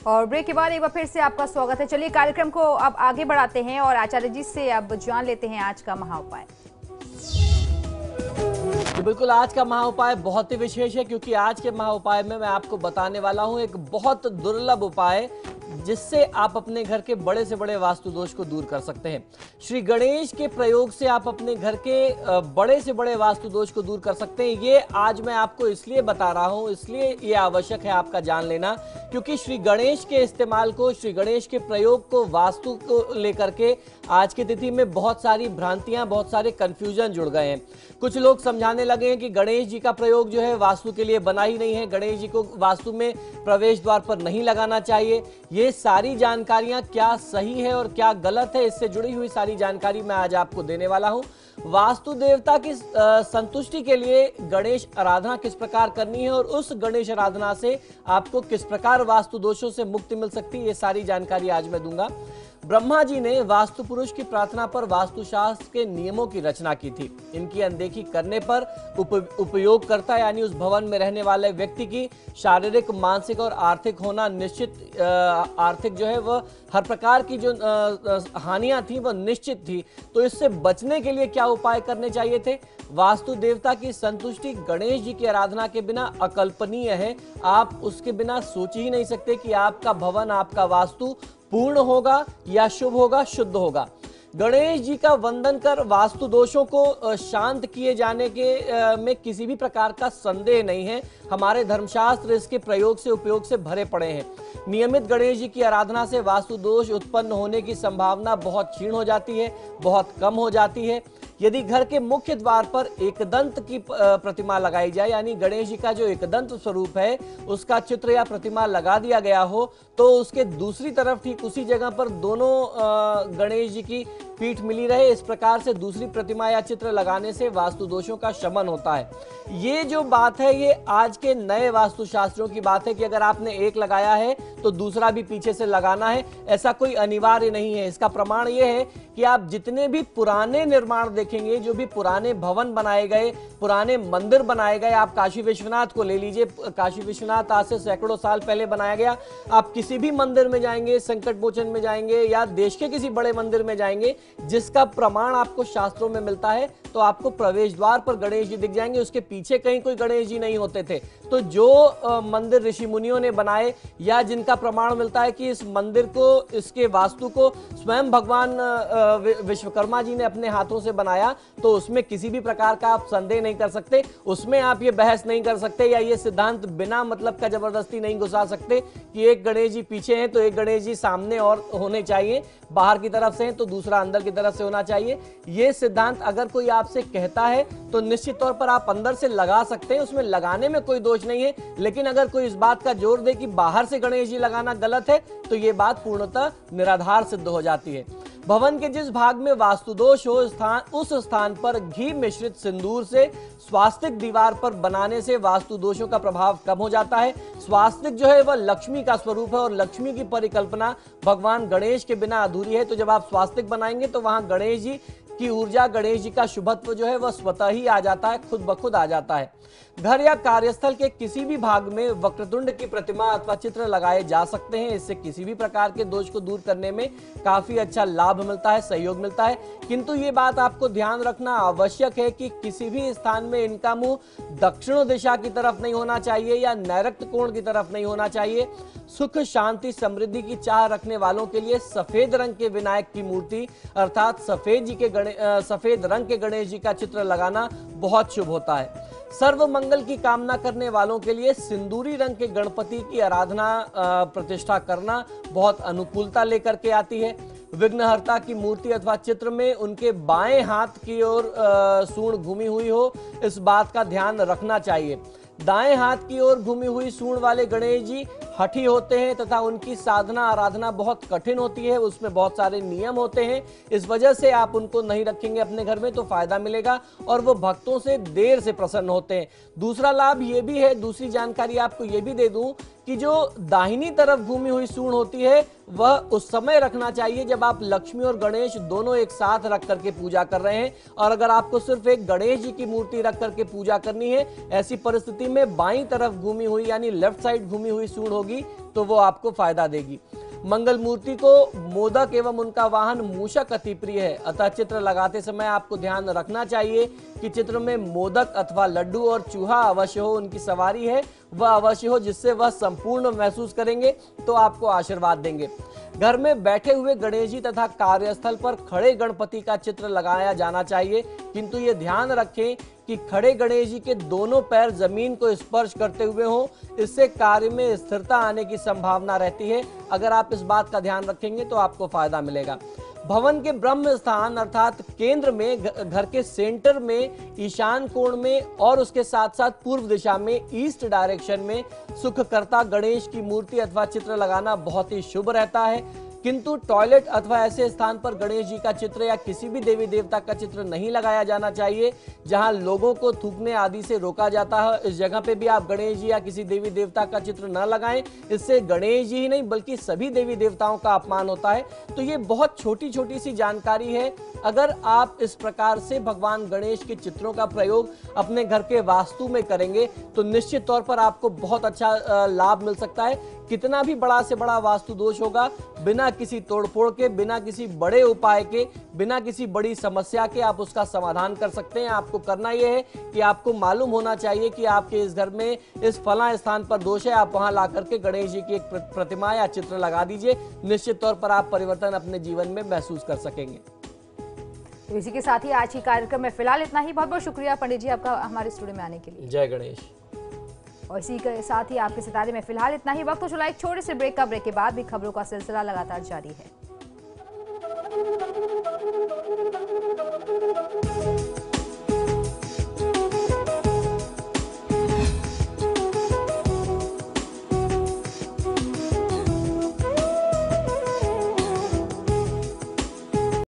और ब्रेक के बाद एक बार फिर से आपका स्वागत है। चलिए कार्यक्रम को अब आगे बढ़ाते हैं और आचार्य जी से अब जान लेते हैं आज का महाउपाय। तो बिल्कुल आज का महाउपाय बहुत ही विशेष है, क्योंकि आज के महाउपाय में मैं आपको बताने वाला हूं एक बहुत दुर्लभ उपाय जिससे आप अपने घर के बड़े से बड़े वास्तु दोष को दूर कर सकते हैं। श्री गणेश के प्रयोग से आप अपने घर के बड़े से बड़े वास्तु दोष को दूर कर सकते हैं। ये आज मैं आपको इसलिए बता रहा हूं, इसलिए ये आवश्यक है आपका जान लेना, क्योंकि श्री गणेश के इस्तेमाल को, श्री गणेश के प्रयोग को वास्तु को लेकर के आज की तिथि में बहुत सारी भ्रांतियां, बहुत सारे कंफ्यूजन जुड़ गए हैं। कुछ लोग समझाने लगे हैं कि गणेश जी का प्रयोग जो है वास्तु के लिए बना ही नहीं है, गणेश जी को वास्तु में प्रवेश द्वार पर नहीं लगाना चाहिए। ये सारी जानकारियां क्या सही है और क्या गलत है, इससे जुड़ी हुई सारी जानकारी मैं आज आपको देने वाला हूं। वास्तु देवता की संतुष्टि के लिए गणेश आराधना किस प्रकार करनी है और उस गणेश आराधना से आपको किस प्रकार वास्तु दोषों से मुक्ति मिल सकती है, ये सारी जानकारी आज मैं दूंगा। ब्रह्मा जी ने वास्तु पुरुष की प्रार्थना पर वास्तुशास्त्र के नियमों की रचना की थी। इनकी अनदेखी करने पर उपयोगकर्ता यानी उस भवन में रहने वाले व्यक्ति की शारीरिक, मानसिक और आर्थिक होना निश्चित, आर्थिक जो है वह हर प्रकार की जो हानियां थी वह निश्चित थी। तो इससे बचने के लिए क्या उपाय करने चाहिए थे? वास्तु देवता की संतुष्टि गणेश जी की आराधना के बिना अकल्पनीय है। आप उसके बिना सोच ही नहीं सकते कि आपका भवन, आपका वास्तु पूर्ण होगा या शुभ होगा, शुद्ध होगा। गणेश जी का वंदन कर वास्तु दोषों को शांत किए जाने के में किसी भी प्रकार का संदेह नहीं है। हमारे धर्मशास्त्र इसके प्रयोग से, उपयोग से भरे पड़े हैं। नियमित गणेश जी की आराधना से वास्तु दोष उत्पन्न होने की संभावना बहुत क्षीण हो जाती है, बहुत कम हो जाती है। यदि घर के मुख्य द्वार पर एकदंत की प्रतिमा लगाई जाए, यानी गणेश जी का जो एकदंत स्वरूप है उसका चित्र या प्रतिमा लगा दिया गया हो, तो उसके दूसरी तरफ ठीक उसी जगह पर दोनों गणेश जी की पीठ मिली रहे, इस प्रकार से दूसरी प्रतिमा या चित्र लगाने से वास्तु दोषों का शमन होता है। ये जो बात है ये आज के नए वास्तुशास्त्रों की बात है कि अगर आपने एक लगाया है तो दूसरा भी पीछे से लगाना है, ऐसा कोई अनिवार्य नहीं है। इसका प्रमाण ये है कि आप जितने भी पुराने निर्माण देखेंगे, जो भी पुराने भवन बनाए गए, पुराने मंदिर बनाए गए, आप काशी विश्वनाथ को ले लीजिए, काशी विश्वनाथ आज से सैकड़ों साल पहले बनाया गया। आप किसी भी मंदिर में जाएंगे, संकट मोचन में जाएंगे या देश के किसी बड़े मंदिर में जाएंगे, जिसका प्रमाण आपको शास्त्रों में मिलता है, तो आपको प्रवेश द्वार पर गणेश जी दिख जाएंगे, उसके पीछे कहीं कोई गणेश जी नहीं होते थे। तो जो मंदिर ऋषि मुनियों ने बनाए या जिनका प्रमाण मिलता है कि इस मंदिर को, इसके वास्तु को स्वयं भगवान विश्वकर्मा जी ने अपने हाथों से बनाया, तो उसमें किसी भी प्रकार का आप संदेह नहीं कर सकते, उसमें आप ये बहस नहीं कर सकते या ये सिद्धांत बिना मतलब का जबरदस्ती नहीं घुसा सकते कि एक गणेश जी पीछे हैं तो एक गणेश जी सामने और होने चाहिए, बाहर की तरफ से हैं तो दूसरा अंदर की तरफ से होना चाहिए। ये सिद्धांत अगर कोई आपसे कहता है तो निश्चित तौर पर आप अंदर से लगा सकते हैं, उसमें लगाने में कोई दोष नहीं है। लेकिन अगर कोई इस बात का जोर दे कि बाहर से गणेश जी लगाना गलत है, तो ये बात पूर्णतः निराधार सिद्ध हो जाती है। भवन के जिस भाग में वास्तु दोष हो, उस स्थान पर घी मिश्रित सिंदूर से स्वास्तिक दीवार पर बनाने से वास्तु दोषों का प्रभाव कम हो जाता है। स्वास्तिक जो है वह लक्ष्मी का स्वरूप है और लक्ष्मी की परिकल्पना भगवान गणेश के बिना अधूरी है। तो जब आप स्वास्तिक बनाएंगे तो वहां गणेश जी की ऊर्जा, गणेश जी का शुभत्व जो है वह स्वतः ही आ जाता है, खुद ब खुद आ जाता है। घर या कार्यस्थल के किसी भी भाग में वक्रतुंड की प्रतिमा अथवा चित्र लगाए जा सकते हैं। इससे किसी भी प्रकार के दोष को दूर करने में काफी अच्छा लाभ मिलता है, सहयोग मिलता है। किंतु ये बात आपको ध्यान रखना आवश्यक है कि किसी भी स्थान में इनका मुंह दक्षिण दिशा की तरफ नहीं होना चाहिए या नैऋत्य कोण की तरफ नहीं होना चाहिए। सुख, शांति, समृद्धि की चाह रखने वालों के लिए सफेद रंग के विनायक की मूर्ति अर्थात सफेद रंग के गणेश जी का चित्र लगाना बहुत शुभ होता है। सर्व मंगल की कामना करने वालों के लिए सिंदूरी रंग के गणपति की आराधना प्रतिष्ठा करना बहुत अनुकूलता लेकर के आती है। विघ्नहर्ता की मूर्ति अथवा चित्र में उनके बाएं हाथ की ओर सूंड घूमी हुई हो, इस बात का ध्यान रखना चाहिए। दाएं हाथ की ओर घूमी हुई सूंड वाले गणेश जी हठी होते हैं तथा उनकी साधना आराधना बहुत कठिन होती है, उसमें बहुत सारे नियम होते हैं। इस वजह से आप उनको नहीं रखेंगे अपने घर में तो फायदा मिलेगा और वो भक्तों से देर से प्रसन्न होते हैं। दूसरा लाभ ये भी है, दूसरी जानकारी आपको ये भी दे दूं कि जो दाहिनी तरफ घूमी हुई सूंड होती है वह उस समय रखना चाहिए जब आप लक्ष्मी और गणेश दोनों एक साथ रख करके पूजा कर रहे हैं। और अगर आपको सिर्फ एक गणेश जी की मूर्ति रख करके पूजा करनी है, ऐसी परिस्थिति में बाईं तरफ घूमी हुई यानी लेफ्ट साइड घूमी हुई सूंड होगी तो वो आपको फायदा देगी। मंगल मूर्ति को मोदक एवं उनका वाहन मूषक अति प्रिय है, अतः चित्र लगाते समय आपको ध्यान रखना चाहिए कि चित्र में मोदक अथवा लड्डू और चूहा अवश्य हो, उनकी सवारी है वह अवश्य हो, जिससे वह संपूर्ण महसूस करेंगे तो आपको आशीर्वाद देंगे। घर में बैठे हुए गणेश जी तथा कार्यस्थल पर खड़े गणपति का चित्र लगाया जाना चाहिए, किंतु ये ध्यान रखें कि खड़े गणेश जी के दोनों पैर जमीन को स्पर्श करते हुए हों, इससे कार्य में स्थिरता आने की संभावना रहती है। अगर आप इस बात का ध्यान रखेंगे तो आपको फायदा मिलेगा। भवन के ब्रह्म स्थान अर्थात केंद्र में, घर के सेंटर में, ईशान कोण में और उसके साथ साथ पूर्व दिशा में, ईस्ट डायरेक्शन में सुखकर्ता गणेश की मूर्ति अथवा चित्र लगाना बहुत ही शुभ रहता है। किंतु टॉयलेट अथवा ऐसे स्थान पर गणेश जी का चित्र या किसी भी देवी देवता का चित्र नहीं लगाया जाना चाहिए जहां लोगों को थूकने आदि से रोका जाता है। इस जगह पे भी आप गणेश जी या किसी देवी देवता का चित्र न लगाएं, इससे गणेश जी ही नहीं बल्कि सभी देवी देवताओं का अपमान होता है। तो ये बहुत छोटी छोटी सी जानकारी है। अगर आप इस प्रकार से भगवान गणेश के चित्रों का प्रयोग अपने घर के वास्तु में करेंगे तो निश्चित तौर पर आपको बहुत अच्छा लाभ मिल सकता है। कितना भी बड़ा से बड़ा वास्तु दोष होगा, बिना किसी तोड़फोड़ के, बिना किसी बड़े उपाय के, बिना किसी बड़ी समस्या के आप उसका समाधान कर सकते हैं। आपको करना यह है कि आपको मालूम होना चाहिए कि आपके इस घर में इस फला स्थान पर दोष है, आप वहां ला करके गणेश जी की एक प्रतिमा या चित्र लगा दीजिए। निश्चित तौर पर आप परिवर्तन अपने जीवन में महसूस कर सकेंगे। तो इसी के साथ ही आज की कार्यक्रम में फिलहाल इतना ही। बहुत बहुत शुक्रिया पंडित जी आपका हमारे स्टूडियो में आने के लिए। जय गणेश। और इसी के साथ ही आपके सितारे में फिलहाल इतना ही। वक्त हो चला एक छोटे से ब्रेक का। ब्रेक के बाद भी खबरों का सिलसिला लगातार जारी है।